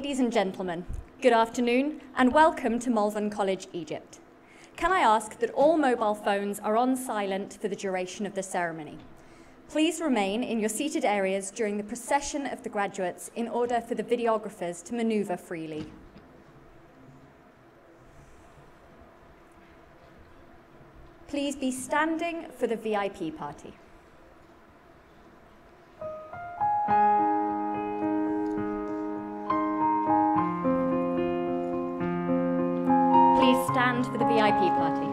Ladies and gentlemen, good afternoon and welcome to Malvern College Egypt. Can I ask that all mobile phones are on silent for the duration of the ceremony? Please remain in your seated areas during the procession of the graduates in order for the videographers to manoeuvre freely. Please be standing for the VIP party. Please stand for the VIP party.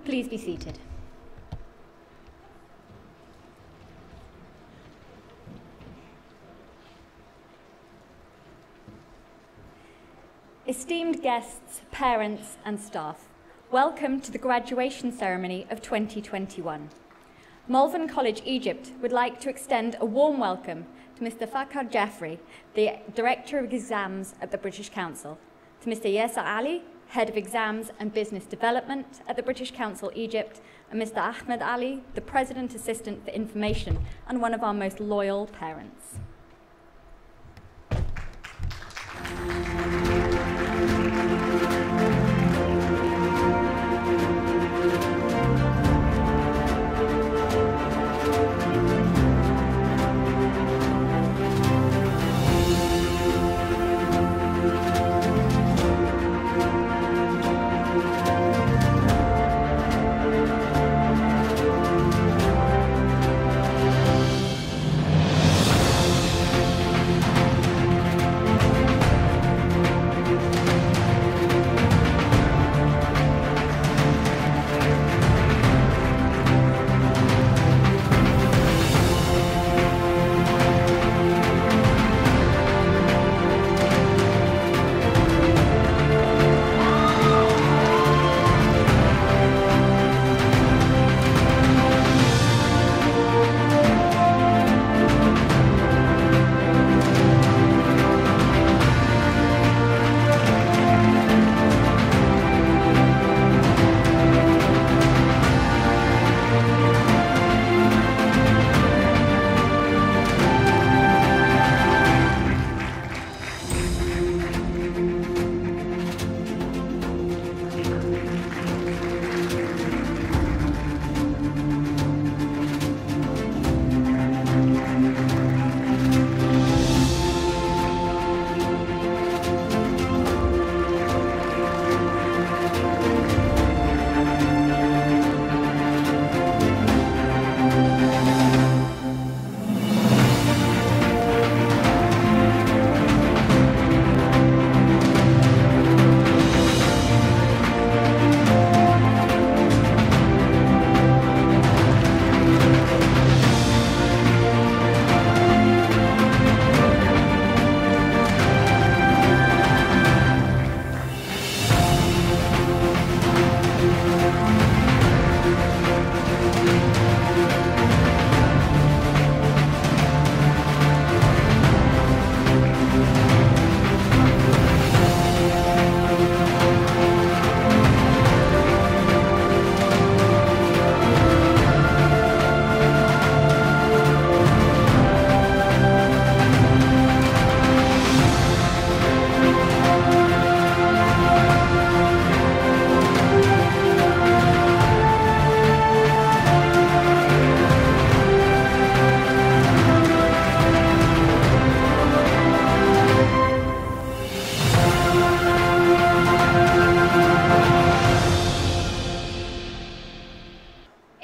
Please be seated. Esteemed guests, parents and staff, welcome to the graduation ceremony of 2021. Malvern College Egypt would like to extend a warm welcome to Mr. Fakhar Jaffrey, the Director of Exams at the British Council, to Mr. Yasser Ali, Head of Exams and Business Development at the British Council Egypt, and Mr. Ahmed Ali, the President Assistant for Information and one of our most loyal parents.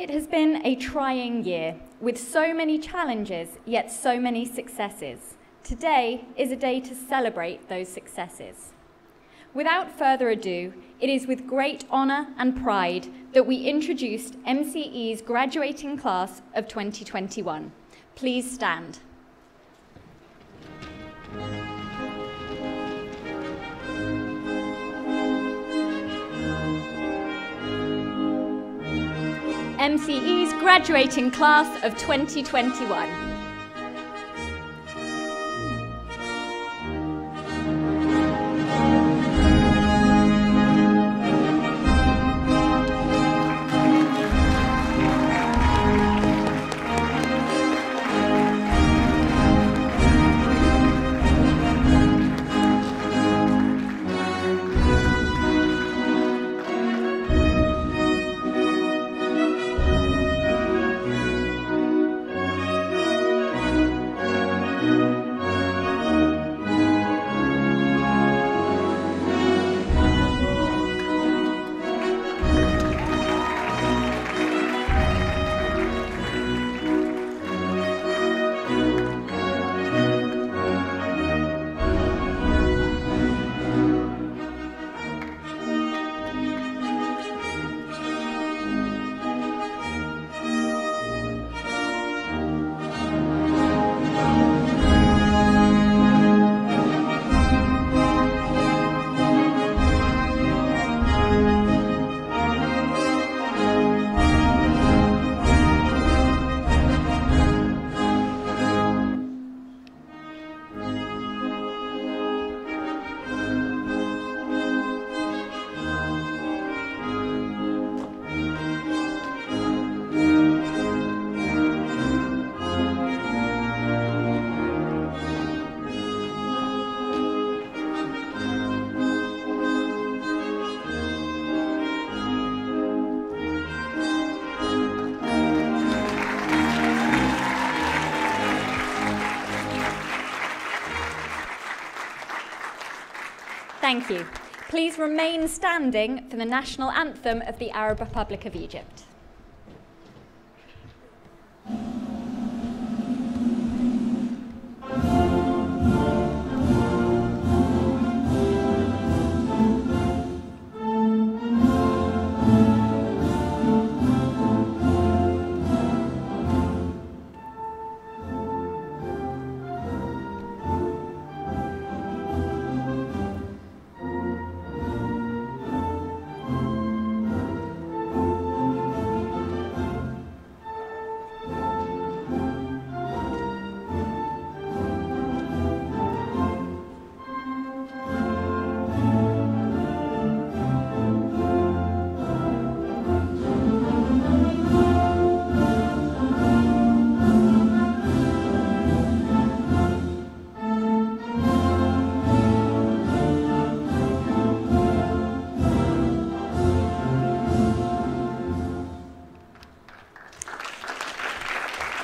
It has been a trying year, with so many challenges, yet so many successes. Today is a day to celebrate those successes. Without further ado, it is with great honour and pride that we introduced MCE's graduating class of 2021. Please stand. MCE's graduating class of 2021. Thank you. Please remain standing for the national anthem of the Arab Republic of Egypt.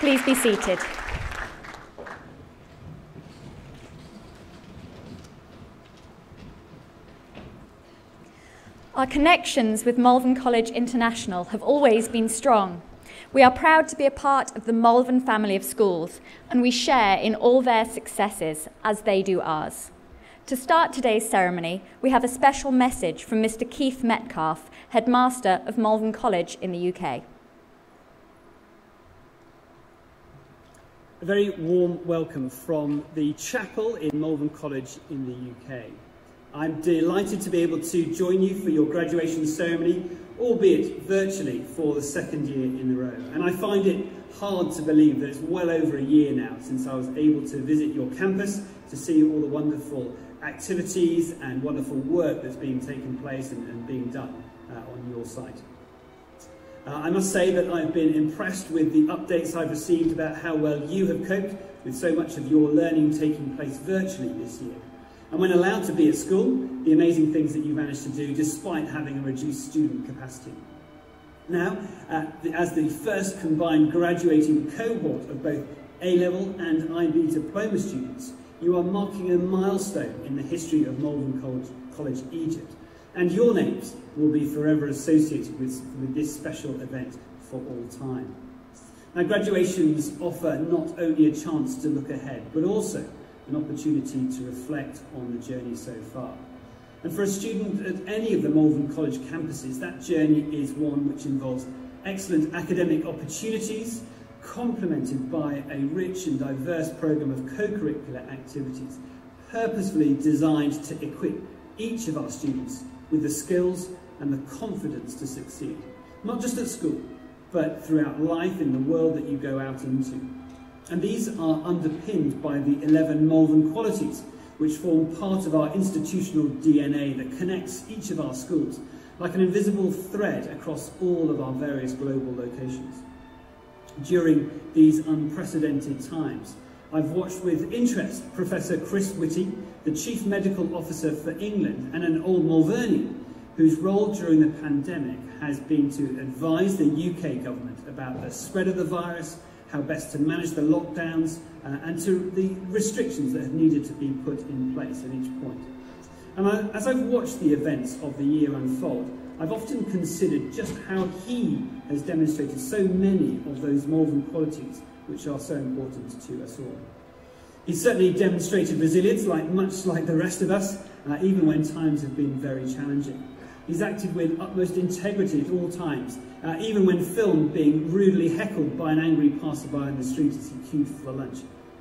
Please be seated. Our connections with Malvern College International have always been strong. We are proud to be a part of the Malvern family of schools, and we share in all their successes as they do ours. To start today's ceremony, we have a special message from Mr. Keith Metcalfe, Headmaster of Malvern College in the UK. A very warm welcome from the chapel in Malvern College in the UK. I'm delighted to be able to join you for your graduation ceremony, albeit virtually for the second year in a row. And I find it hard to believe that it's well over a year now since I was able to visit your campus to see all the wonderful activities and wonderful work that's being taken place and being done on your site. I must say that I've been impressed with the updates I've received about how well you have coped with so much of your learning taking place virtually this year. And when allowed to be at school, the amazing things that you managed to do despite having a reduced student capacity. Now, as the first combined graduating cohort of both A-level and IB diploma students, you are marking a milestone in the history of Malvern College Egypt. And your names will be forever associated with this special event for all time. Now, graduations offer not only a chance to look ahead, but also an opportunity to reflect on the journey so far. And for a student at any of the Malvern College campuses, that journey is one which involves excellent academic opportunities, complemented by a rich and diverse programme of co-curricular activities, purposefully designed to equip each of our students with the skills and the confidence to succeed, not just at school, but throughout life in the world that you go out into. And these are underpinned by the 11 Malvern qualities, which form part of our institutional DNA that connects each of our schools, like an invisible thread across all of our various global locations. During these unprecedented times, I've watched with interest Professor Chris Whitty, the Chief Medical Officer for England and an old Malvernian, whose role during the pandemic has been to advise the UK government about the spread of the virus, how best to manage the lockdowns, and to the restrictions that have needed to be put in place at each point. And as I've watched the events of the year unfold, I've often considered just how he has demonstrated so many of those Malvern qualities which are so important to us all. He's certainly demonstrated resilience, much like the rest of us, even when times have been very challenging. He's acted with utmost integrity at all times, even when filmed being rudely heckled by an angry passerby in the street as he queued for lunch.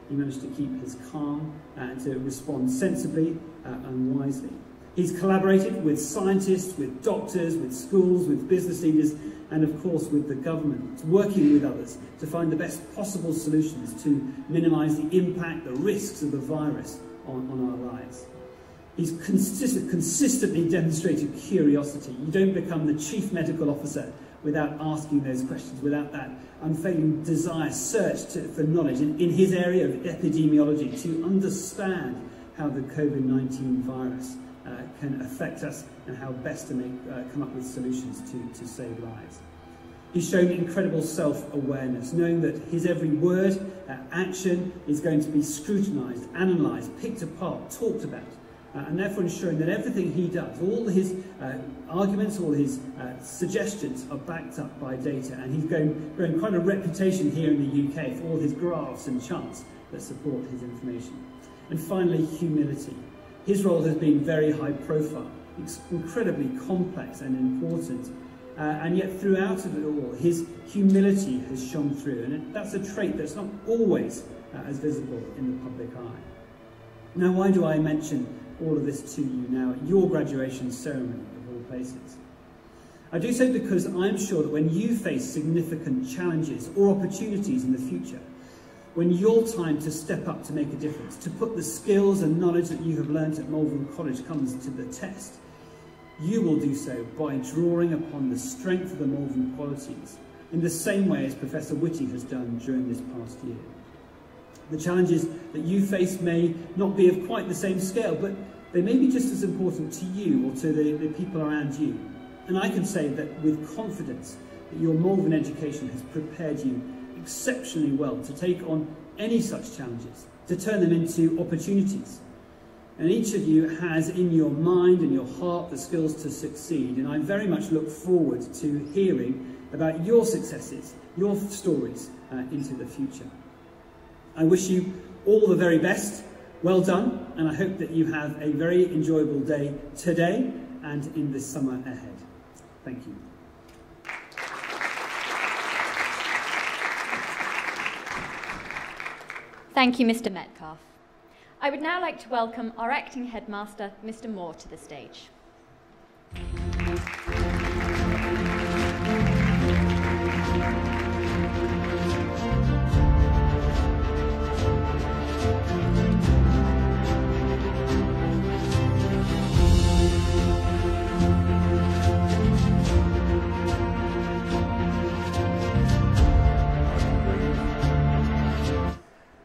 He managed to keep his calm and to respond sensibly and wisely. He's collaborated with scientists, with doctors, with schools, with business leaders, and of course with the government, working with others to find the best possible solutions to minimise the impact, the risks of the virus on our lives. He's consistently demonstrated curiosity. You don't become the chief medical officer without asking those questions, without that unfailing desire, search for knowledge in his area of epidemiology to understand how the COVID-19 virus can affect us and how best to come up with solutions to save lives. He's shown incredible self-awareness, knowing that his every word, action is going to be scrutinised, analysed, picked apart, talked about, and therefore ensuring that everything he does, all his arguments, all his suggestions are backed up by data. And he's grown quite a reputation here in the UK for all his graphs and charts that support his information. And finally, humility. His role has been very high profile, incredibly complex and important, and yet throughout it all, his humility has shone through, and that's a trait that's not always as visible in the public eye. Now, why do I mention all of this to you now at your graduation ceremony of all places? I do so because I'm sure that when you face significant challenges or opportunities in the future, when your time to step up to make a difference, to put the skills and knowledge that you have learnt at Malvern College comes to the test, you will do so by drawing upon the strength of the Malvern qualities in the same way as Professor Whitty has done during this past year. The challenges that you face may not be of quite the same scale, but they may be just as important to you or to the people around you. And I can say that with confidence that your Malvern education has prepared you exceptionally well to take on any such challenges, to turn them into opportunities. And each of you has in your mind and your heart the skills to succeed, and I very much look forward to hearing about your successes, your stories into the future. I wish you all the very best, well done, and I hope that you have a very enjoyable day today and in the summer ahead. Thank you. Thank you, Mr. Metcalfe. I would now like to welcome our acting headmaster, Mr. Moore, to the stage.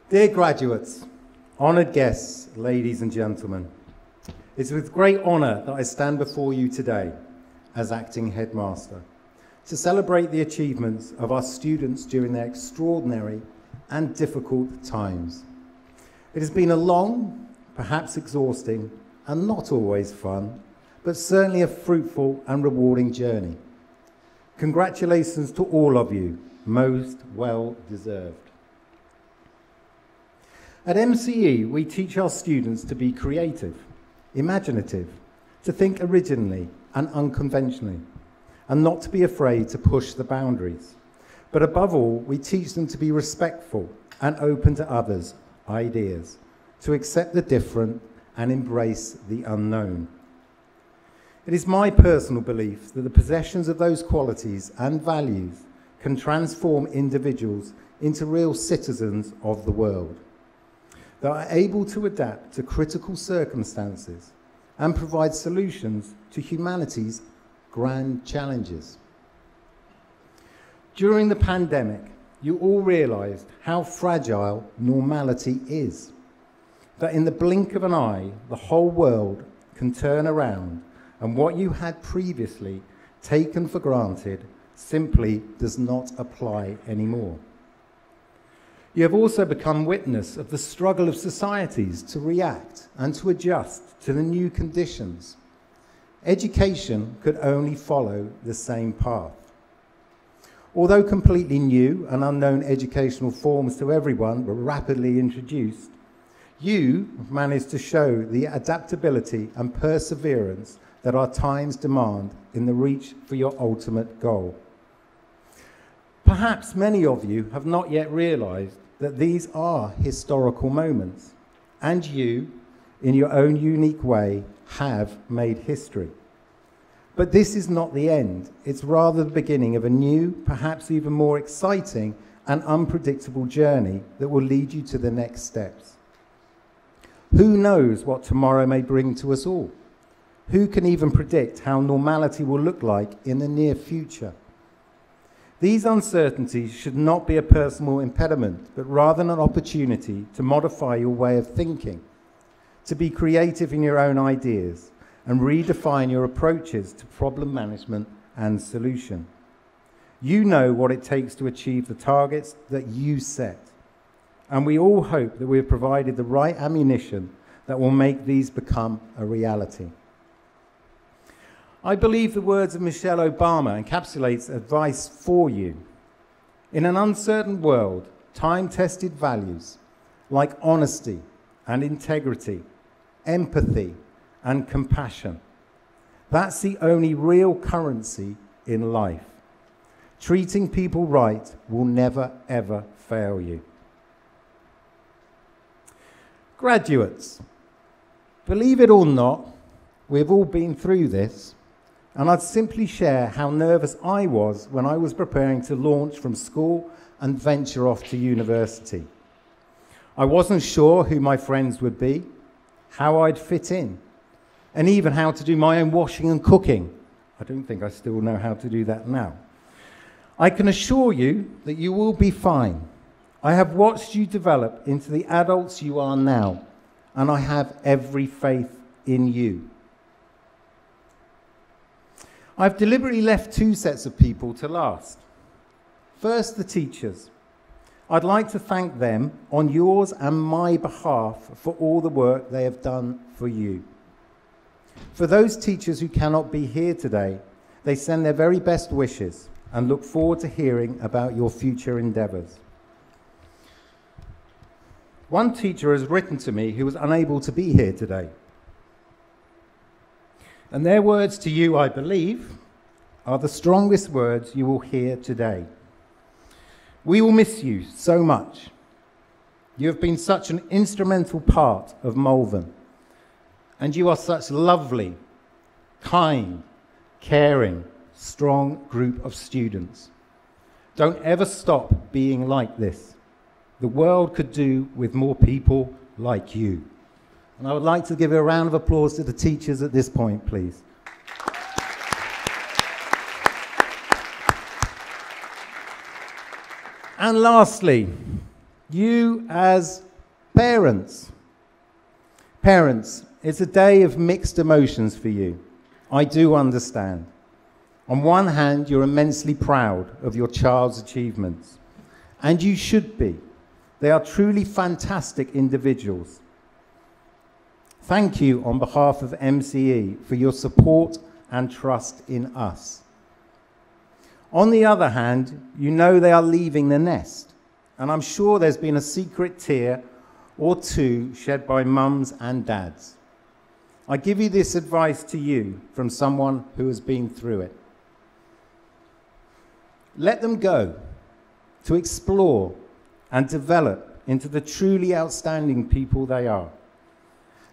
Dear graduates, honoured guests, ladies and gentlemen, it's with great honour that I stand before you today as acting headmaster to celebrate the achievements of our students during their extraordinary and difficult times. It has been a long, perhaps exhausting, and not always fun, but certainly a fruitful and rewarding journey. Congratulations to all of you, most well deserved. At MCE, we teach our students to be creative, imaginative, to think originally and unconventionally, and not to be afraid to push the boundaries. But above all, we teach them to be respectful and open to others' ideas, to accept the different and embrace the unknown. It is my personal belief that the possessions of those qualities and values can transform individuals into real citizens of the world, that are able to adapt to critical circumstances and provide solutions to humanity's grand challenges. During the pandemic, you all realised how fragile normality is, that in the blink of an eye, the whole world can turn around, and what you had previously taken for granted simply does not apply anymore. You have also become witness of the struggle of societies to react and to adjust to the new conditions. Education could only follow the same path. Although completely new and unknown educational forms to everyone were rapidly introduced, you managed to show the adaptability and perseverance that our times demand in the reach for your ultimate goal. Perhaps many of you have not yet realised that these are historical moments, and you, in your own unique way, have made history. But this is not the end. It's rather the beginning of a new, perhaps even more exciting and unpredictable journey that will lead you to the next steps. Who knows what tomorrow may bring to us all? Who can even predict how normality will look like in the near future? These uncertainties should not be a personal impediment, but rather an opportunity to modify your way of thinking, to be creative in your own ideas, and redefine your approaches to problem management and solution. You know what it takes to achieve the targets that you set, and we all hope that we have provided the right ammunition that will make these become a reality. I believe the words of Michelle Obama encapsulates advice for you. In an uncertain world, time-tested values like honesty and integrity, empathy and compassion, that's the only real currency in life. Treating people right will never, ever fail you. Graduates, believe it or not, we've all been through this. And I'd simply share how nervous I was when I was preparing to launch from school and venture off to university. I wasn't sure who my friends would be, how I'd fit in, and even how to do my own washing and cooking. I don't think I still know how to do that now. I can assure you that you will be fine. I have watched you develop into the adults you are now, and I have every faith in you. I've deliberately left two sets of people to last. First, the teachers. I'd like to thank them on yours and my behalf for all the work they have done for you. For those teachers who cannot be here today, they send their very best wishes and look forward to hearing about your future endeavours. One teacher has written to me who was unable to be here today. And their words to you, I believe, are the strongest words you will hear today. We will miss you so much. You have been such an instrumental part of Malvern, and you are such lovely, kind, caring, strong group of students. Don't ever stop being like this. The world could do with more people like you. And I would like to give a round of applause to the teachers at this point, please. And lastly, you as parents. Parents, it's a day of mixed emotions for you. I do understand. On one hand, you're immensely proud of your child's achievements, and you should be. They are truly fantastic individuals. Thank you on behalf of MCE for your support and trust in us. On the other hand, you know they are leaving the nest, and I'm sure there's been a secret tear or two shed by mums and dads. I give you this advice to you from someone who has been through it. Let them go to explore and develop into the truly outstanding people they are.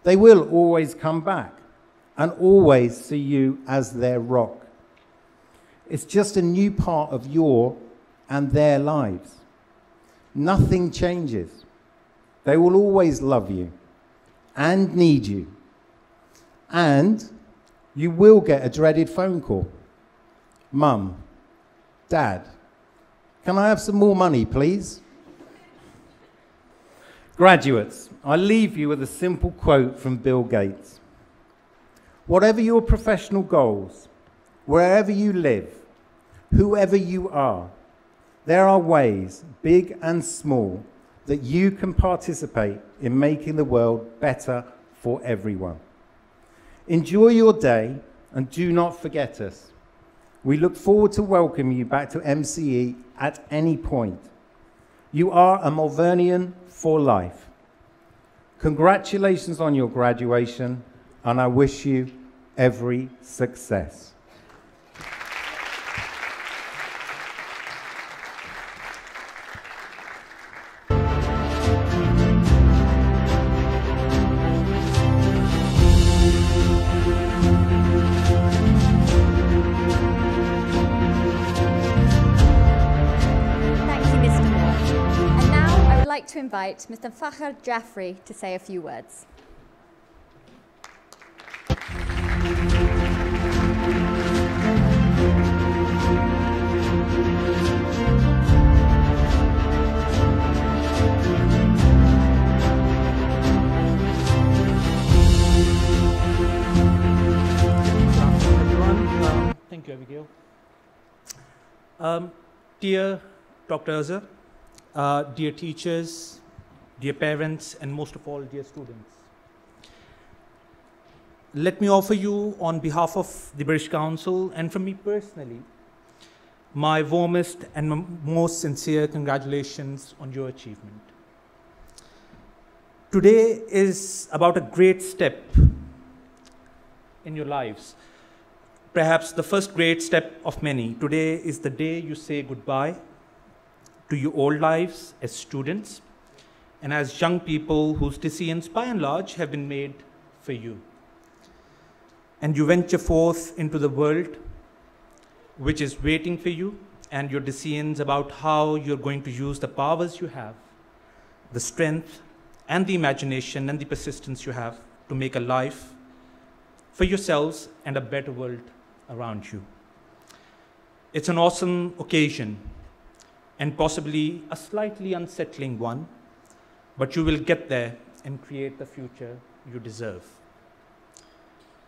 They will always come back and always see you as their rock. It's just a new part of your and their lives. Nothing changes. They will always love you and need you. And you will get a dreaded phone call. Mum, Dad, can I have some more money, please? Graduates, I leave you with a simple quote from Bill Gates. Whatever your professional goals, wherever you live, whoever you are, there are ways, big and small, that you can participate in making the world better for everyone. Enjoy your day and do not forget us. We look forward to welcoming you back to MCE at any point. You are a Malvernian for life. Congratulations on your graduation, and I wish you every success. To invite Mr. Fakhar Jaffrey to say a few words. Thank you, Abigail. Dear Dr. Azhar, dear teachers, dear parents, and most of all, dear students. Let me offer you, on behalf of the British Council and from me personally, my warmest and most sincere congratulations on your achievement. Today is about a great step in your lives, perhaps the first great step of many. Today is the day you say goodbye to your old lives as students and as young people whose decisions by and large have been made for you. And you venture forth into the world which is waiting for you, and your decisions about how you're going to use the powers you have, the strength and the imagination and the persistence you have to make a life for yourselves and a better world around you. It's an awesome occasion, and possibly a slightly unsettling one, but you will get there and create the future you deserve.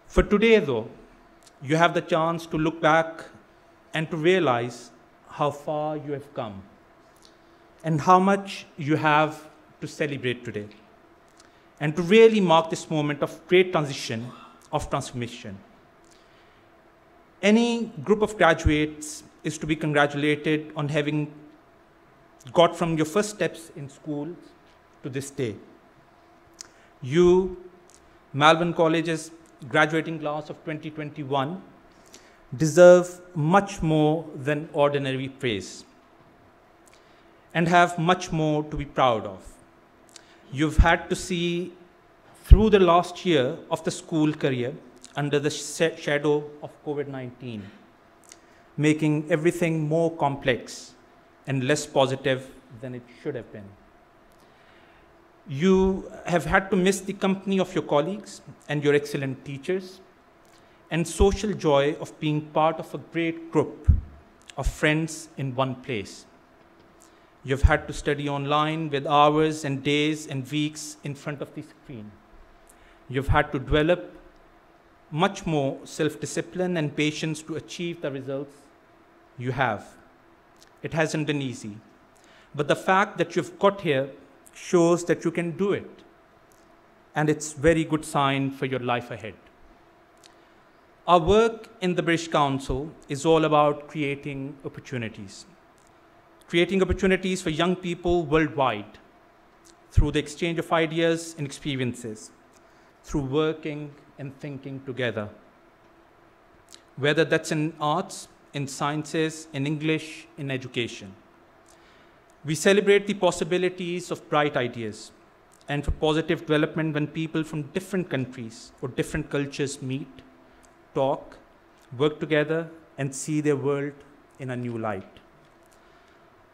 For today, though, you have the chance to look back and to realize how far you have come and how much you have to celebrate today, and to really mark this moment of great transition, of transformation. Any group of graduates is to be congratulated on having got from your first steps in school to this day. You, Malvern College's graduating class of 2021, deserve much more than ordinary praise and have much more to be proud of. You've had to see through the last year of the school career under the shadow of COVID-19, making everything more complex and less positive than it should have been. You have had to miss the company of your colleagues and your excellent teachers, and social joy of being part of a great group of friends in one place. You've had to study online with hours and days and weeks in front of the screen. You've had to develop much more self-discipline and patience to achieve the results you have. It hasn't been easy, but the fact that you've got here shows that you can do it. and it's very good sign for your life ahead. Our work in the British Council is all about creating opportunities for young people worldwide through the exchange of ideas and experiences, through working and thinking together. Whether that's in arts, in sciences, in English, in education. We celebrate the possibilities of bright ideas and for positive development when people from different countries or different cultures meet, talk, work together, and see their world in a new light.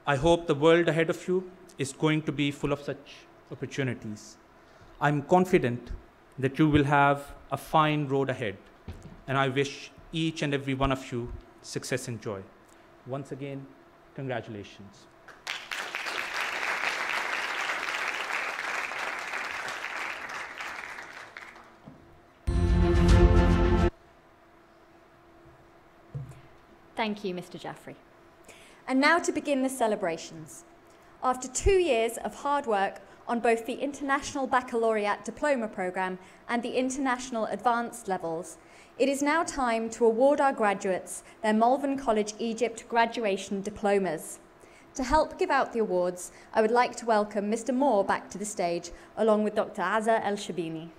I hope the world ahead of you is going to be full of such opportunities. I'm confident that you will have a fine road ahead, and I wish each and every one of you success and joy. Once again, congratulations. Thank you, Mr. Jaffrey. And now to begin the celebrations. After 2 years of hard work on both the International Baccalaureate Diploma Programme and the International Advanced levels, it is now time to award our graduates their Malvern College Egypt graduation diplomas. To help give out the awards, I would like to welcome Mr. Moore back to the stage, along with Dr. Azza El-Shabini.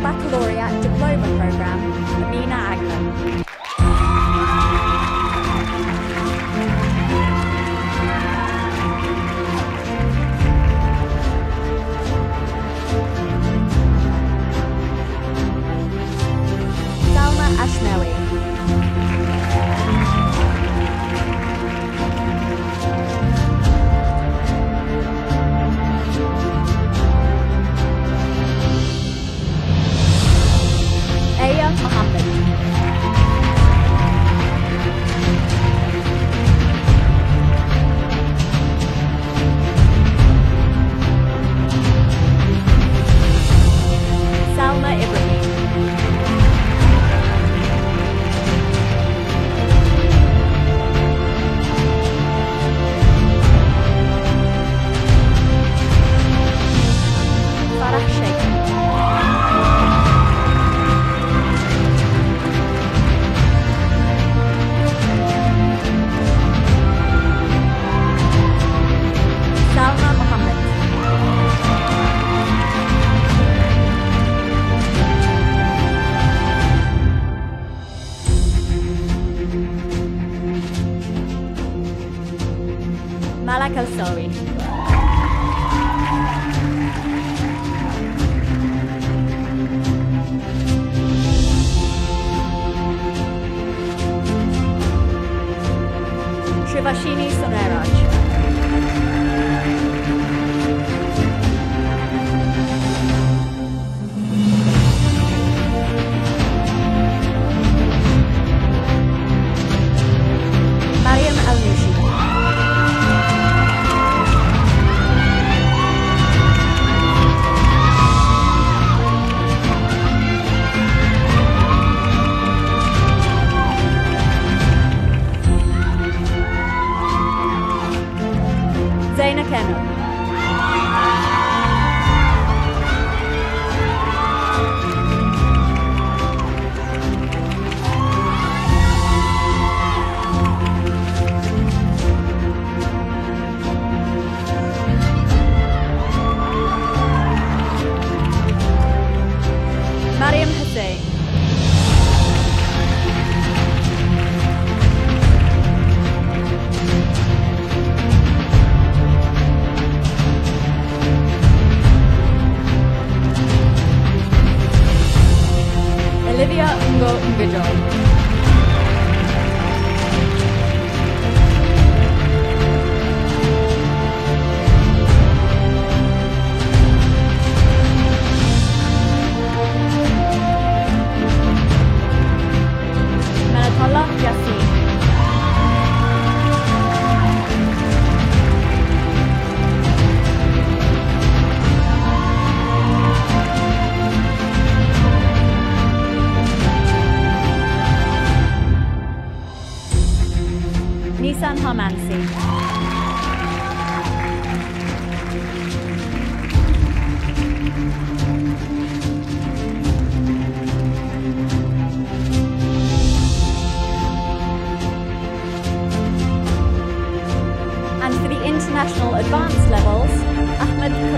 Baccalaureate Diploma Programme, Amina Agna. Salma Ashmawi. Aya Muhammad. Salma Ibrahim. Farah Sheikh. Salma Muhammad. Malak Al-Sawi. Shivashini Sunaraj. Mariam Al-Nushi. Zaina Kano. Mariam Hussein.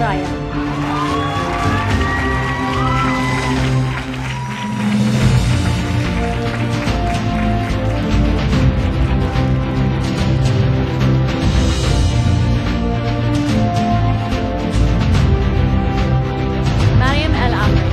Raya. Mariam El Amri.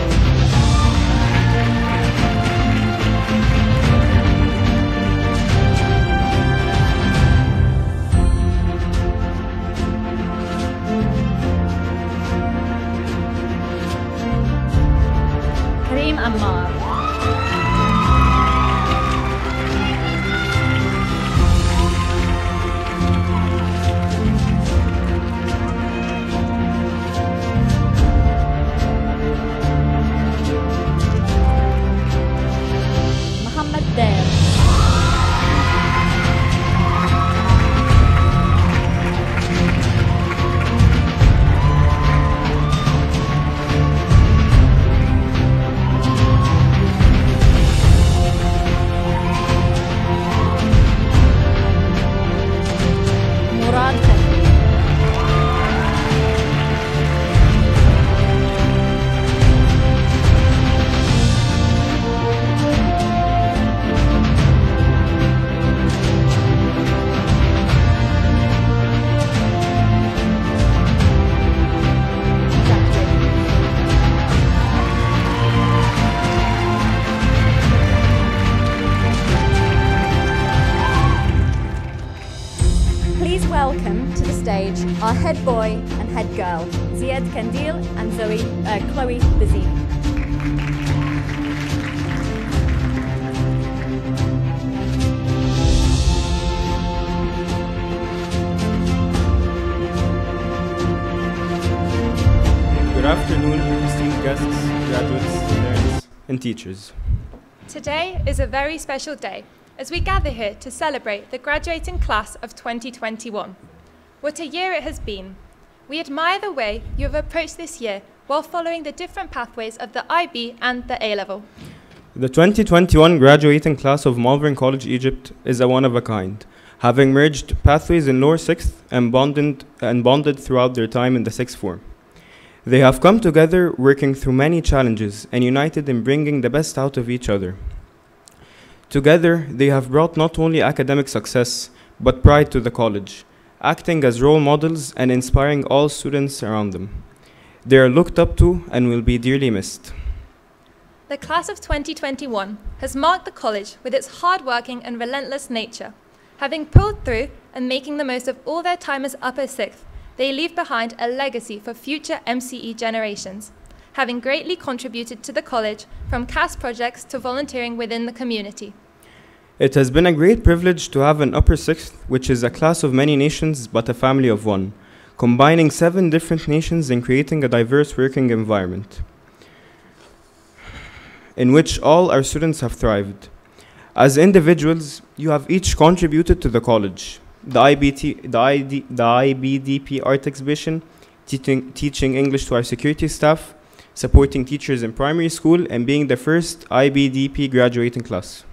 Kareem Ammar. Muhammad Dair. Murad Khadri. Please welcome to the stage our head boy and head girl, Ziad Kandil and Chloe Bazini. Good afternoon, esteemed guests, graduates, parents, and teachers. Today is a very special day as we gather here to celebrate the graduating class of 2021. What a year it has been. We admire the way you have approached this year while following the different pathways of the IB and the A-level. The 2021 graduating class of Malvern College Egypt is a one of a kind, having merged pathways in lower 6th and bonded throughout their time in the 6th form. They have come together working through many challenges and united in bringing the best out of each other. Together, they have brought not only academic success, but pride to the college, acting as role models and inspiring all students around them. They are looked up to and will be dearly missed. The class of 2021 has marked the college with its hard-working and relentless nature. Having pulled through and making the most of all their time as upper 6th, they leave behind a legacy for future MCE generations, having greatly contributed to the college from CAS projects to volunteering within the community. It has been a great privilege to have an upper 6th, which is a class of many nations but a family of one, combining 7 different nations and creating a diverse working environment in which all our students have thrived. As individuals, you have each contributed to the college. The IBDP art exhibition, teaching English to our security staff, supporting teachers in primary school, and being the first IBDP graduating class.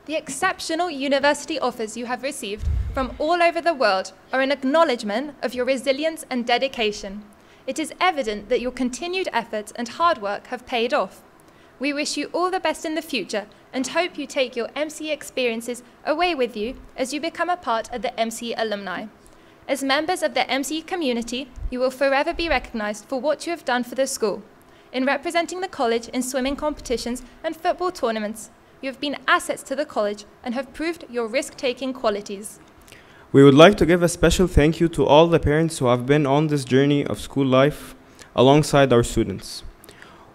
The exceptional university offers you have received from all over the world are an acknowledgement of your resilience and dedication. It is evident that your continued efforts and hard work have paid off. We wish you all the best in the future and hope you take your MCE experiences away with you as you become a part of the MCE alumni. As members of the MCE community, you will forever be recognized for what you have done for the school. In representing the college in swimming competitions and football tournaments, you have been assets to the college and have proved your risk-taking qualities. We would like to give a special thank you to all the parents who have been on this journey of school life alongside our students.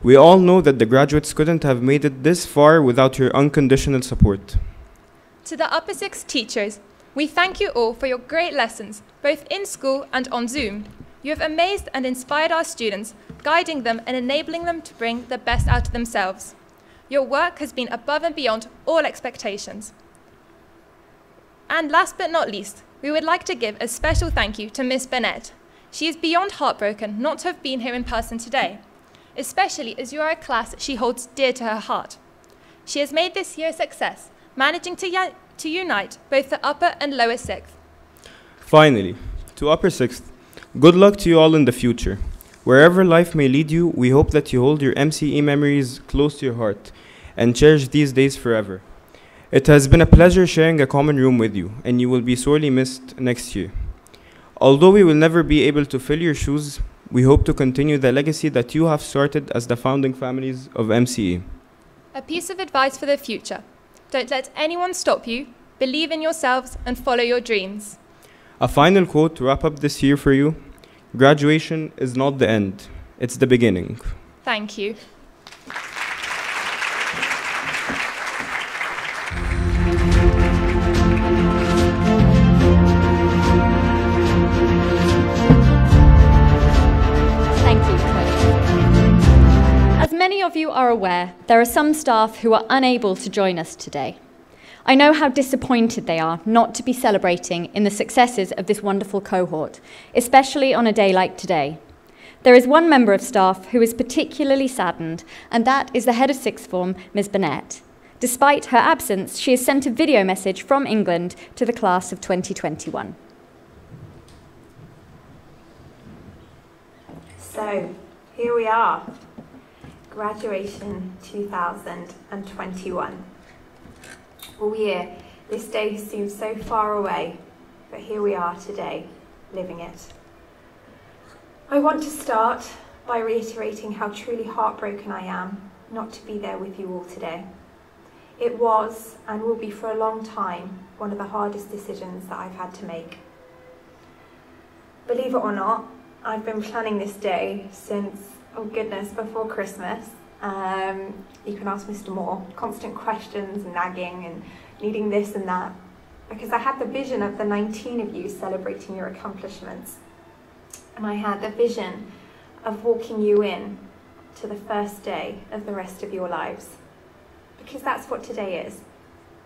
We all know that the graduates couldn't have made it this far without your unconditional support. To the upper 6 teachers, we thank you all for your great lessons, both in school and on Zoom. You have amazed and inspired our students, guiding them and enabling them to bring the best out of themselves. Your work has been above and beyond all expectations. And last but not least, we would like to give a special thank you to Miss Bennett. She is beyond heartbroken not to have been here in person today, especially as you are a class she holds dear to her heart. She has made this year a success, managing to unite both the upper and lower 6th. Finally, to upper 6th, good luck to you all in the future. Wherever life may lead you, we hope that you hold your MCE memories close to your heart and cherish these days forever. It has been a pleasure sharing a common room with you, and you will be sorely missed next year. Although we will never be able to fill your shoes, we hope to continue the legacy that you have started as the founding families of MCE. A piece of advice for the future: don't let anyone stop you, believe in yourselves, and follow your dreams. A final quote to wrap up this year for you: graduation is not the end, it's the beginning. Thank you. Many of you are aware, there are some staff who are unable to join us today. I know how disappointed they are not to be celebrating in the successes of this wonderful cohort, especially on a day like today. There is one member of staff who is particularly saddened, and that is the head of sixth form, Ms. Burnett. Despite her absence, she has sent a video message from England to the class of 2021. So, here we are. Graduation 2021. All year, this day has seemed so far away, but here we are today, living it. I want to start by reiterating how truly heartbroken I am not to be there with you all today. It was, and will be for a long time, one of the hardest decisions that I've had to make. Believe it or not, I've been planning this day since, oh goodness, before Christmas. You can ask Mr. Moore, constant questions and nagging and needing this and that, because I had the vision of the 19 of you celebrating your accomplishments. And I had the vision of walking you in to the first day of the rest of your lives. Because that's what today is,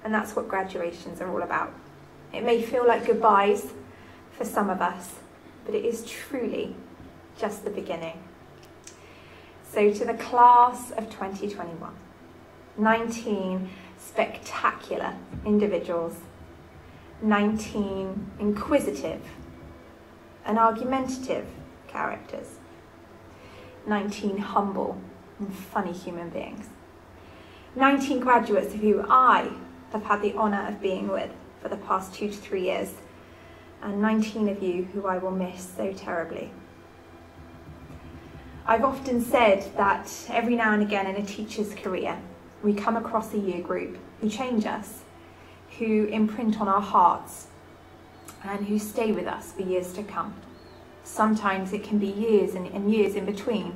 and that's what graduations are all about. It may feel like goodbyes for some of us, but it is truly just the beginning. So to the class of 2021, 19 spectacular individuals, 19 inquisitive and argumentative characters, 19 humble and funny human beings, 19 graduates who I have had the honour of being with for the past 2 to 3 years, and 19 of you who I will miss so terribly. I've often said that every now and again in a teacher's career, we come across a year group who change us, who imprint on our hearts, and who stay with us for years to come. Sometimes it can be years and years in between.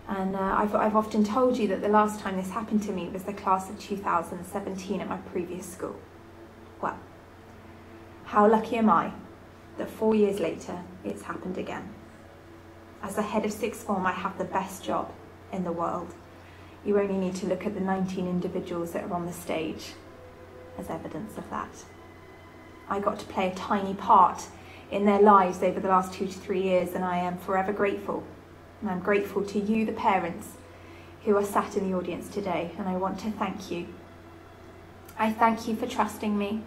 And I've often told you that the last time this happened to me was the class of 2017 at my previous school. Well, how lucky am I that 4 years later it's happened again. As the head of sixth form, I have the best job in the world. You only need to look at the 19 individuals that are on the stage as evidence of that. I got to play a tiny part in their lives over the last 2 to 3 years, and I am forever grateful. And I'm grateful to you, the parents, who are sat in the audience today, and I want to thank you. I thank you for trusting me,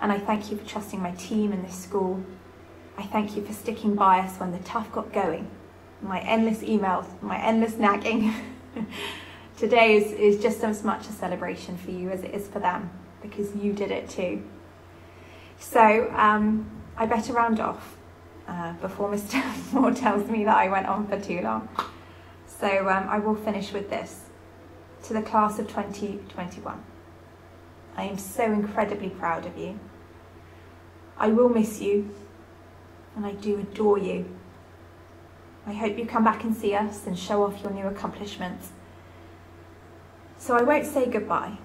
and I thank you for trusting my team and this school. I thank you for sticking by us when the tough got going. My endless emails, my endless nagging. Today is just as much a celebration for you as it is for them, because you did it too. So I better round off before Mr. Moore tells me that I went on for too long. So I will finish with this. To the class of 2021, I am so incredibly proud of you. I will miss you, and I do adore you. I hope you come back and see us and show off your new accomplishments. So I won't say goodbye,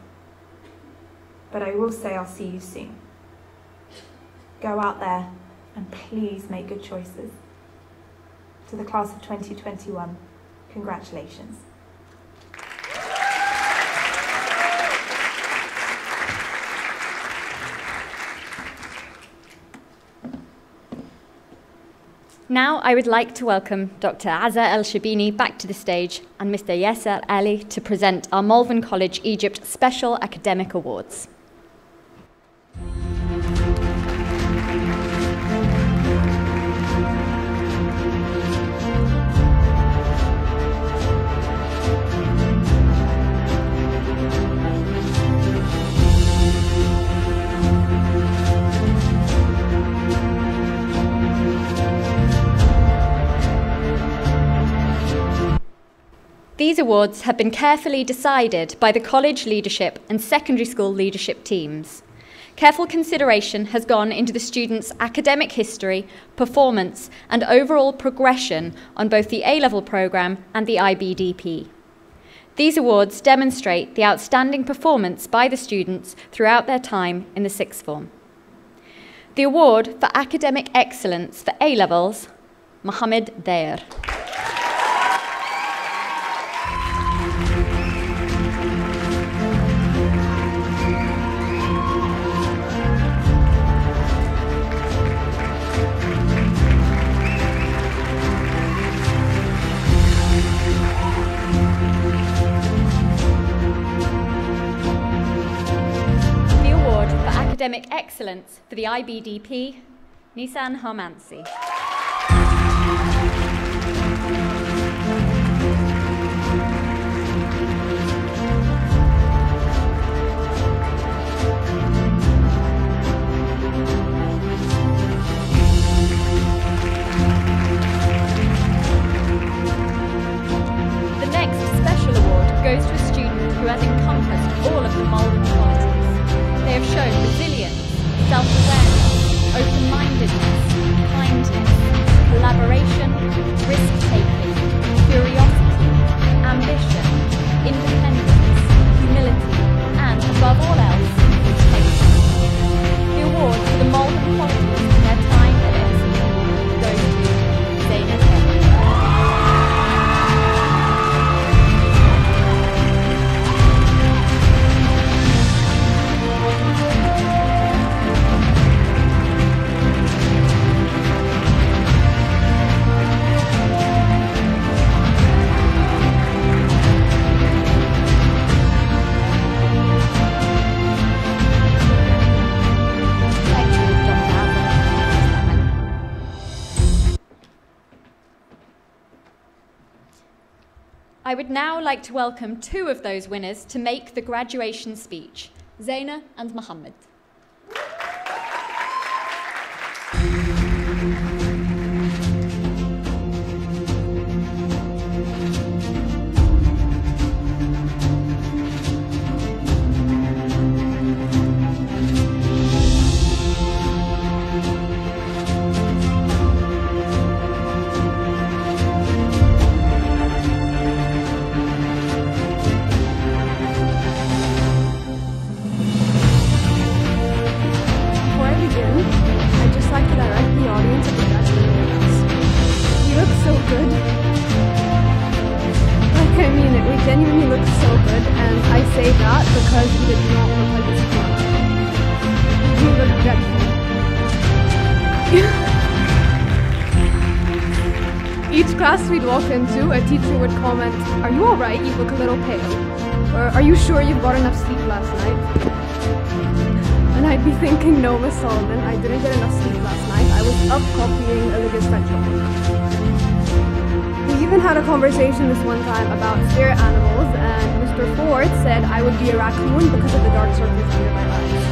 but I will say I'll see you soon. Go out there and please make good choices. To the class of 2021, congratulations. Now I would like to welcome Dr. Azza El-Shabini back to the stage and Mr. Yasser Ali to present our Malvern College Egypt Special Academic Awards. These awards have been carefully decided by the college leadership and secondary school leadership teams. Careful consideration has gone into the students' academic history, performance, and overall progression on both the A-level programme and the IBDP. These awards demonstrate the outstanding performance by the students throughout their time in the sixth form. The award for academic excellence for A-levels, Mohammed Dair. Academic excellence for the IBDP, Nisan Harmansi. The next special award goes to a student who has encompassed all of the Malvern qualities. They have shown resilience, self-awareness, open-mindedness, kindness, collaboration, risk-taking, curiosity, ambition, independence, humility, and, above all else, integrity. The award for the Malvern qualities in their time at MCE goes to Zainab. I would now like to welcome two of those winners to make the graduation speech, Zaina and Mohammed. We'd walk into, a teacher would comment, "Are you alright? You look a little pale." Or, "Are you sure you've got enough sleep last night?" And I'd be thinking, "No, Miss Solomon, I didn't get enough sleep last night. I was up copying Olivia's French book." We even had a conversation this one time about spirit animals, and Mr. Ford said I would be a raccoon because of the dark circles under my eyes.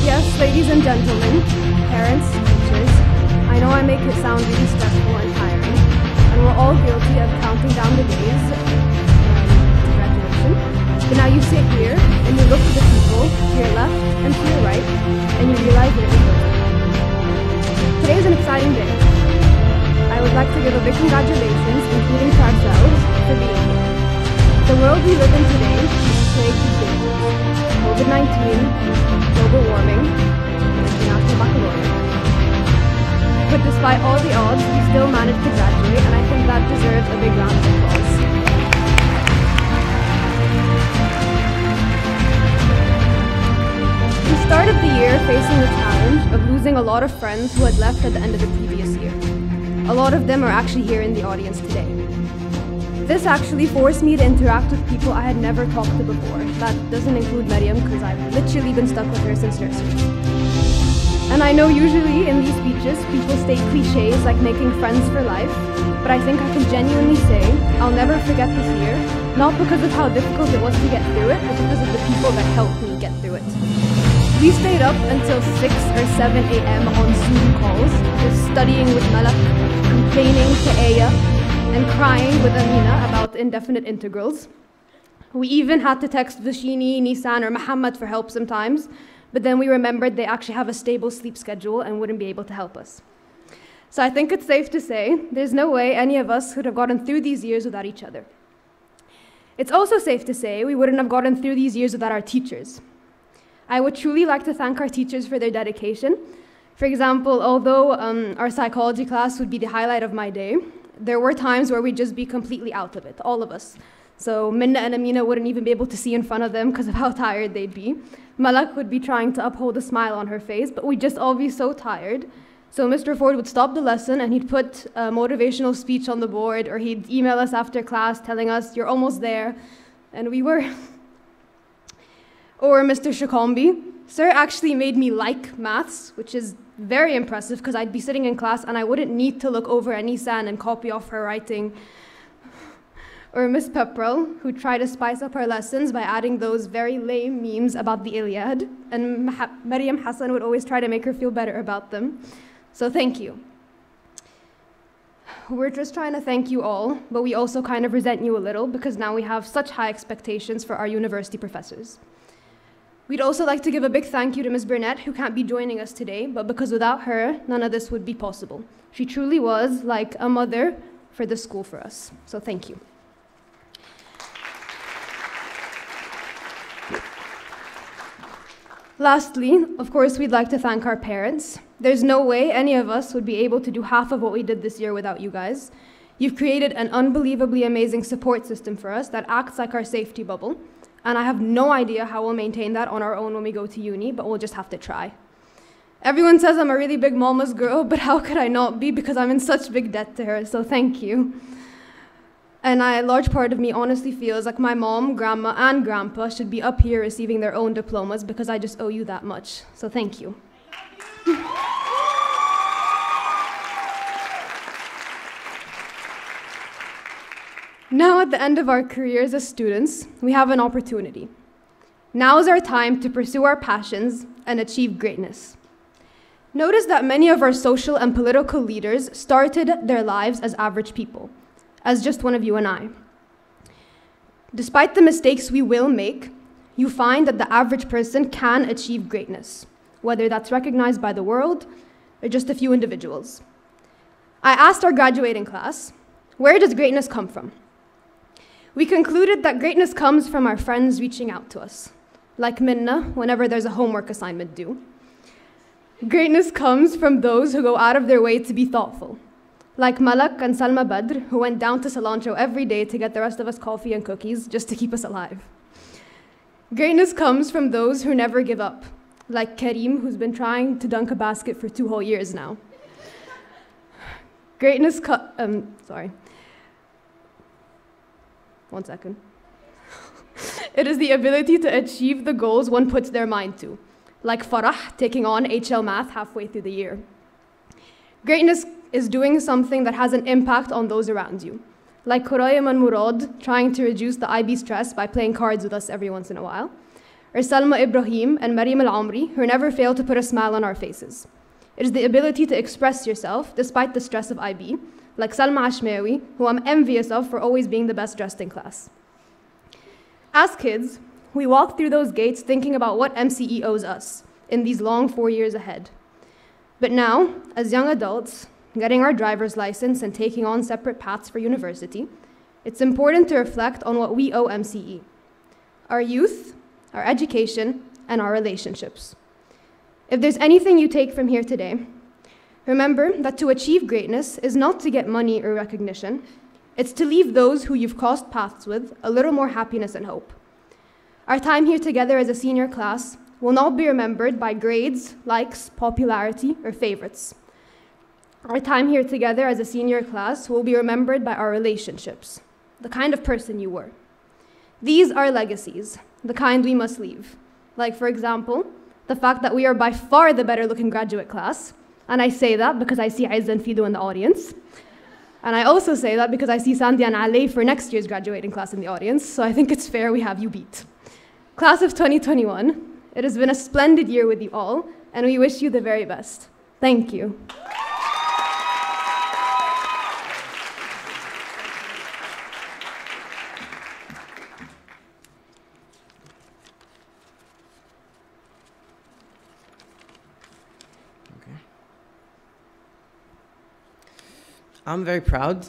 Yes, ladies and gentlemen, parents, teachers, I know I make it sound really stressful and tiring, and we're all guilty of counting down the days to graduation. But now you sit here, and you look to the people to your left and to your right, and you realize that it is worth it. Today is an exciting day. I would like to give a big congratulations, including to ourselves, for being here. The world we live in today is plagued with dangers. COVID-19, global warming, and international baccalaureate. But despite all the odds, we still managed to graduate, and I think that deserves a big round of applause. We started the year facing the challenge of losing a lot of friends who had left at the end of the previous year. A lot of them are actually here in the audience today. This actually forced me to interact with people I had never talked to before. That doesn't include Maryam, because I've literally been stuck with her since nursery. And I know usually in these speeches, people state cliches like making friends for life, but I think I can genuinely say I'll never forget this year, not because of how difficult it was to get through it, but because of the people that helped me get through it. We stayed up until 6 or 7 a.m. on Zoom calls, just studying with Malak, complaining to Aya, and crying with Amina about indefinite integrals. We even had to text Vashini, Nisan, or Muhammad for help sometimes, but then we remembered they actually have a stable sleep schedule and wouldn't be able to help us. So I think it's safe to say there's no way any of us could have gotten through these years without each other. It's also safe to say we wouldn't have gotten through these years without our teachers. I would truly like to thank our teachers for their dedication. For example, although our psychology class would be the highlight of my day, there were times where we'd just be completely out of it, all of us. So Minna and Amina wouldn't even be able to see in front of them because of how tired they'd be. Malak would be trying to uphold a smile on her face, but we'd just all be so tired. So Mr. Ford would stop the lesson and he'd put a motivational speech on the board, or he'd email us after class telling us, "You're almost there," and we were. Or Mr. Shakombi. Sir actually made me like maths, which is very impressive because I'd be sitting in class and I wouldn't need to look over at Nisan and copy off her writing. Or Miss Pepperell, who tried to spice up her lessons by adding those very lame memes about the Iliad, and Maryam Hassan would always try to make her feel better about them. So thank you. We're just trying to thank you all, but we also kind of resent you a little because now we have such high expectations for our university professors. We'd also like to give a big thank you to Ms. Burnett, who can't be joining us today, but because without her, none of this would be possible. She truly was like a mother for the school for us. So thank you. Lastly, of course, we'd like to thank our parents. There's no way any of us would be able to do half of what we did this year without you guys. You've created an unbelievably amazing support system for us that acts like our safety bubble, and I have no idea how we'll maintain that on our own when we go to uni, but we'll just have to try. Everyone says I'm a really big mama's girl, but how could I not be because I'm in such big debt to her, so thank you. And a large part of me honestly feels like my mom, grandma, and grandpa should be up here receiving their own diplomas because I just owe you that much. So thank you. Now at the end of our careers as students, we have an opportunity. Now is our time to pursue our passions and achieve greatness. Notice that many of our social and political leaders started their lives as average people, as just one of you and I. Despite the mistakes we will make, you find that the average person can achieve greatness, whether that's recognized by the world or just a few individuals. I asked our graduating class, where does greatness come from? We concluded that greatness comes from our friends reaching out to us, like Minna whenever there's a homework assignment due. Greatness comes from those who go out of their way to be thoughtful, like Malak and Salma Badr, who went down to Cilantro every day to get the rest of us coffee and cookies just to keep us alive. Greatness comes from those who never give up, like Kareem, who's been trying to dunk a basket for 2 whole years now. Greatness One second. It is the ability to achieve the goals one puts their mind to, like Farah taking on HL Math halfway through the year. Greatness is doing something that has an impact on those around you, like Khurayam and Murad trying to reduce the IB stress by playing cards with us every once in a while, or Salma Ibrahim and Maryam Al-Amri, who never fail to put a smile on our faces. It is the ability to express yourself despite the stress of IB, like Salma Ashmawi, who I'm envious of for always being the best dressed in class. As kids, we walk through those gates thinking about what MCE owes us in these long 4 years ahead. But now, as young adults, getting our driver's license and taking on separate paths for university, it's important to reflect on what we owe MCE: our youth, our education, and our relationships. If there's anything you take from here today, remember that to achieve greatness is not to get money or recognition. It's to leave those who you've crossed paths with a little more happiness and hope. Our time here together as a senior class will not be remembered by grades, likes, popularity, or favorites. Our time here together as a senior class will be remembered by our relationships, the kind of person you were. These are legacies, the kind we must leave. Like, for example, the fact that we are by far the better looking graduate class, and I say that because I see Aizza and Fido in the audience. And I also say that because I see Sandy and Ali for next year's graduating class in the audience, so I think it's fair we have you beat. Class of 2021, it has been a splendid year with you all, and we wish you the very best. Thank you. I'm very proud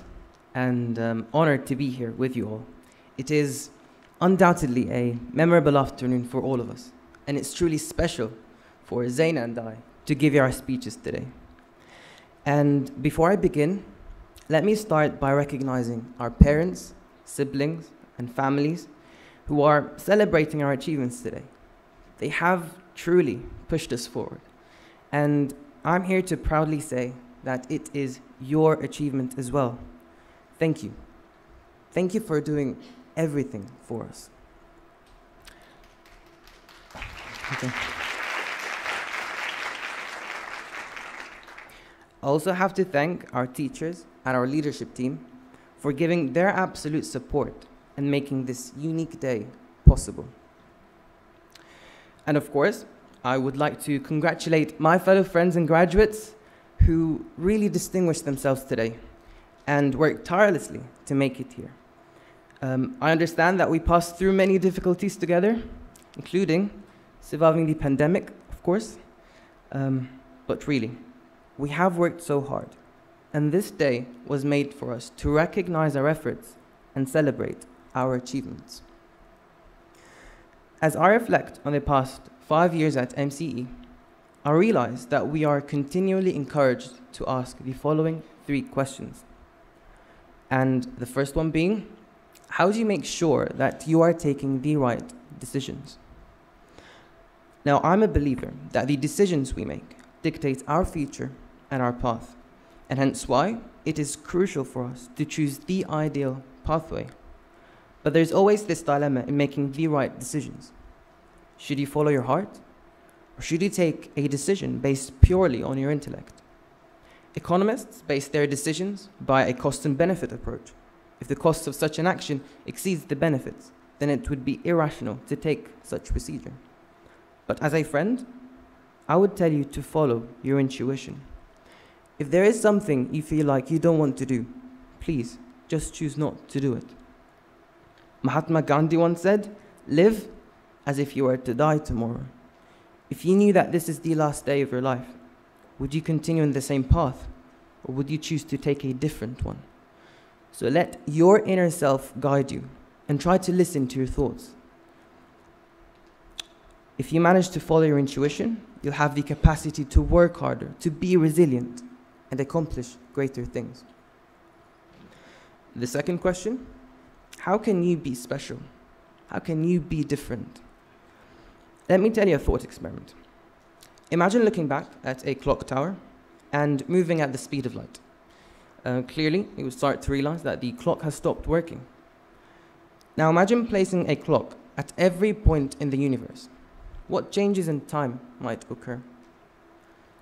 and honored to be here with you all. It is undoubtedly a memorable afternoon for all of us, and it's truly special for Zaina and I to give you our speeches today. And before I begin, let me start by recognizing our parents, siblings, and families who are celebrating our achievements today. They have truly pushed us forward. And I'm here to proudly say that it is your achievement as well. Thank you. Thank you for doing everything for us. Okay. I also have to thank our teachers and our leadership team for giving their absolute support and making this unique day possible. And of course, I would like to congratulate my fellow friends and graduates who really distinguished themselves today and worked tirelessly to make it here. I understand that we passed through many difficulties together, including surviving the pandemic, of course, but really, we have worked so hard, and this day was made for us to recognize our efforts and celebrate our achievements. As I reflect on the past 5 years at MCE, I realize that we are continually encouraged to ask the following 3 questions. And the first one being, how do you make sure that you are taking the right decisions? Now, I'm a believer that the decisions we make dictate our future and our path, and hence why it is crucial for us to choose the ideal pathway. But there's always this dilemma in making the right decisions. Should you follow your heart, or should you take a decision based purely on your intellect? Economists base their decisions by a cost and benefit approach. If the cost of such an action exceeds the benefits, then it would be irrational to take such procedure. But as a friend, I would tell you to follow your intuition. If there is something you feel like you don't want to do, please just choose not to do it. Mahatma Gandhi once said, live as if you were to die tomorrow. If you knew that this is the last day of your life, would you continue in the same path, or would you choose to take a different one? So let your inner self guide you, and try to listen to your thoughts. If you manage to follow your intuition, you'll have the capacity to work harder, to be resilient, and accomplish greater things. The second question, how can you be special? How can you be different? Let me tell you a thought experiment. Imagine looking back at a clock tower and moving at the speed of light. Clearly, you will start to realize that the clock has stopped working. Now imagine placing a clock at every point in the universe. What changes in time might occur?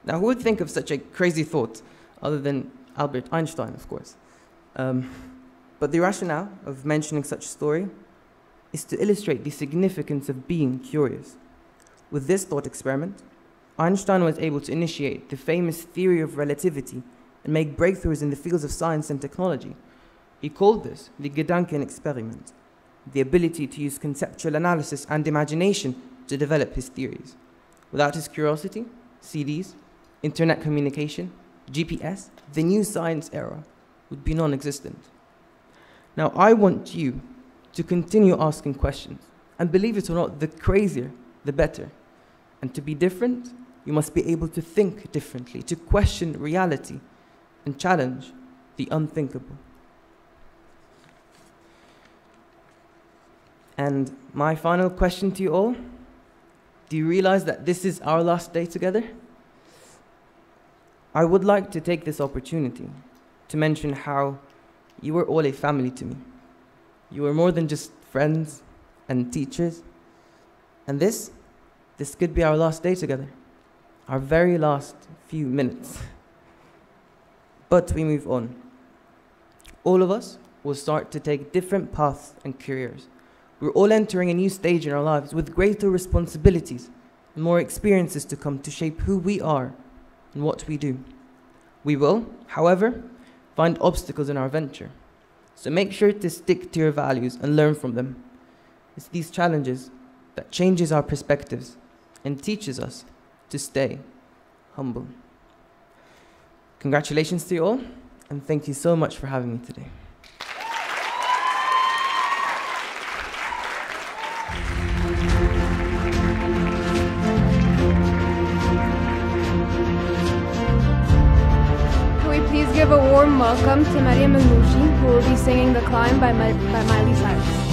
Now, who would think of such a crazy thought, other than Albert Einstein, of course? But the rationale of mentioning such a story is to illustrate the significance of being curious. With this thought experiment, Einstein was able to initiate the famous theory of relativity and make breakthroughs in the fields of science and technology. He called this the Gedanken experiment, the ability to use conceptual analysis and imagination to develop his theories. Without his curiosity, CDs, internet communication, GPS, the new science era would be non-existent. Now, I want you to continue asking questions, and believe it or not, the crazier, the better. And to be different, you must be able to think differently, to question reality, and challenge the unthinkable. And my final question to you all, do you realize that this is our last day together? I would like to take this opportunity to mention how you were all a family to me. You were more than just friends and teachers. And this could be our last day together, our very last few minutes. But we move on. All of us will start to take different paths and careers. We're all entering a new stage in our lives with greater responsibilities and more experiences to come to shape who we are and what we do. We will, however, find obstacles in our venture. So make sure to stick to your values and learn from them. It's these challenges that changes our perspectives and teaches us to stay humble. Congratulations to you all, And thank you so much for having me today. Can we please give a warm welcome to Maria Mangushi, who will be singing The Climb by Miley Cyrus.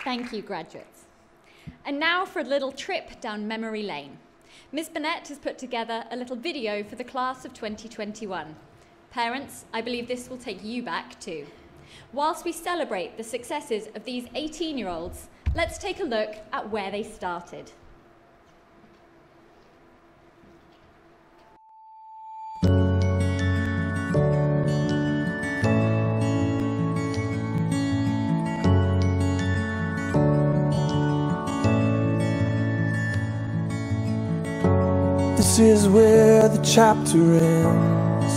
Thank you, graduates. And now for a little trip down memory lane. Ms. Burnett has put together a little video for the class of 2021. Parents, I believe this will take you back too. Whilst we celebrate the successes of these 18-year-olds, let's take a look at where they started. This is where the chapter ends.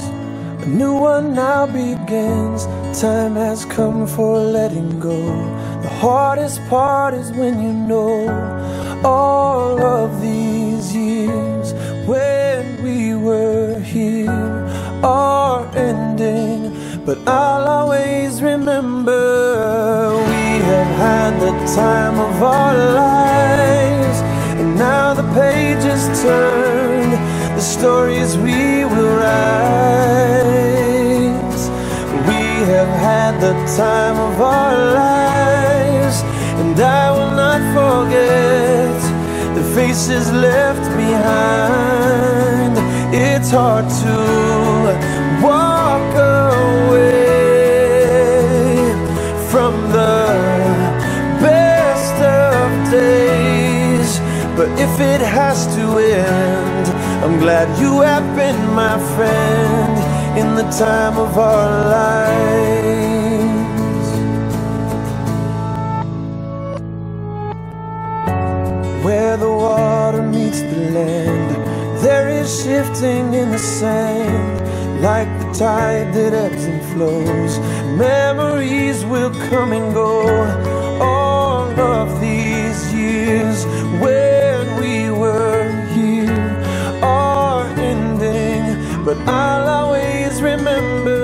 A new one now begins. Time has come for letting go. The hardest part is when you know all of these years when we were here are ending. But I'll always remember we have had the time of our lives. And now the page is turned, the stories we will write. We have had the time of our lives, and I will not forget the faces left behind. It's hard to walk away from the best of days, but if it has to end, I'm glad you have been my friend in the time of our lives. Where the water meets the land, there is shifting in the sand, like the tide that ebbs and flows. Memories will come and go. All of these years when we were here are ending, but I'll always remember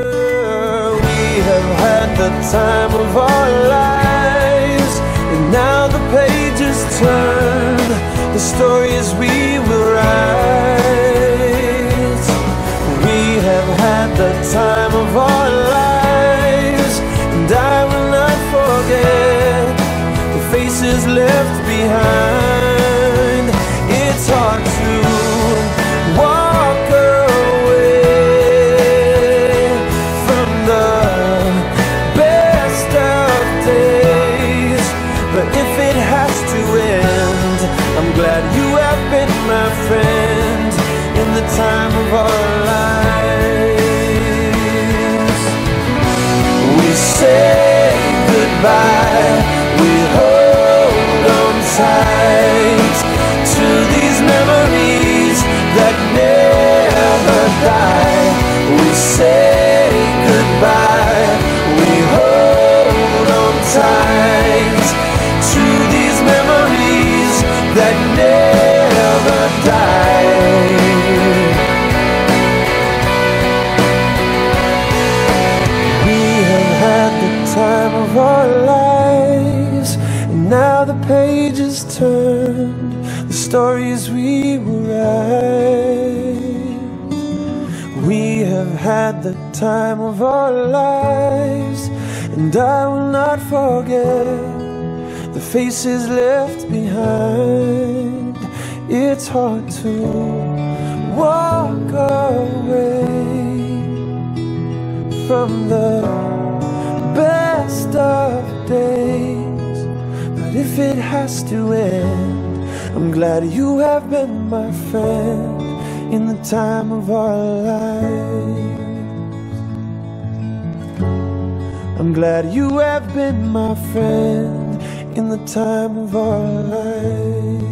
we have had the time of our lives. And now the pages turn, the stories we will write. We have had the time of our lives, and I will not forget the faces left behind. It's hard to walk away from the best of days, but if it has to end, I'm glad you have been my friend in the time of our lives. We say goodbye, we hold on tight to these memories that never die. We say goodbye, we hold on tight to these memories that never die. We have had the time of our lives, and now the page is turned, the stories we will write. We have had the time of our lives, and I will not forget the faces left behind. It's hard to walk away from the best of days, but if it has to end, I'm glad you have been my friend in the time of our lives. I'm glad you have been my friend in the time of our lives.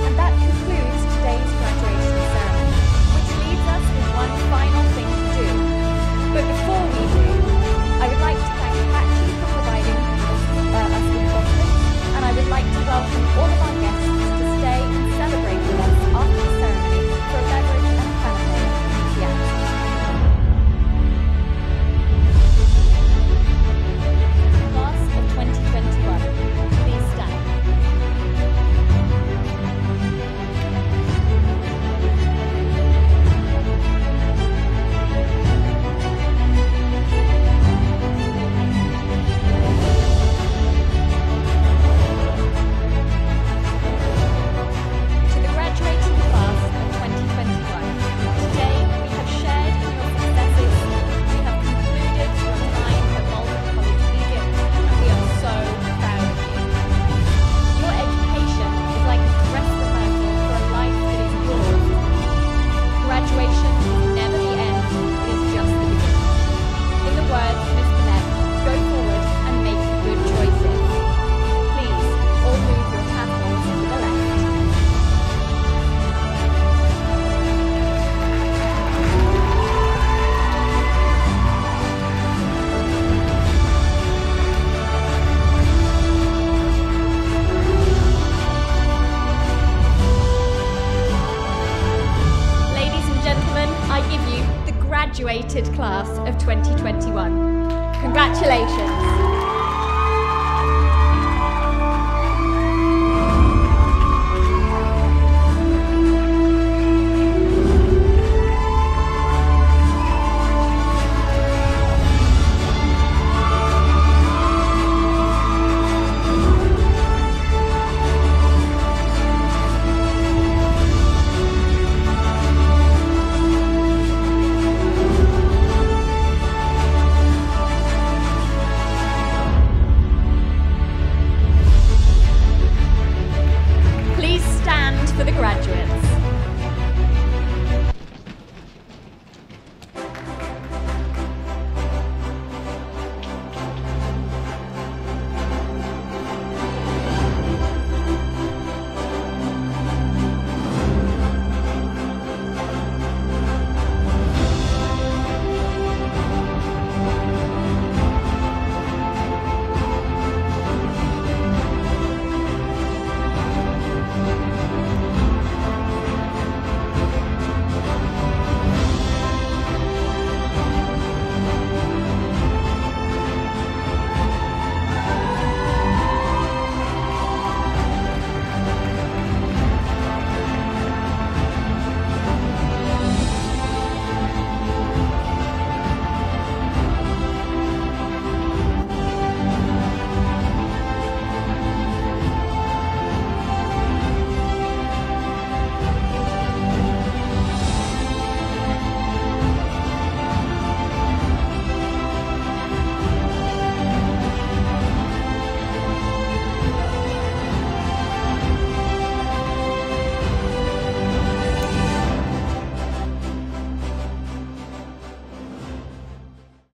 And that concludes today's graduation ceremony, which leaves us with one final thing to do. Congratulations.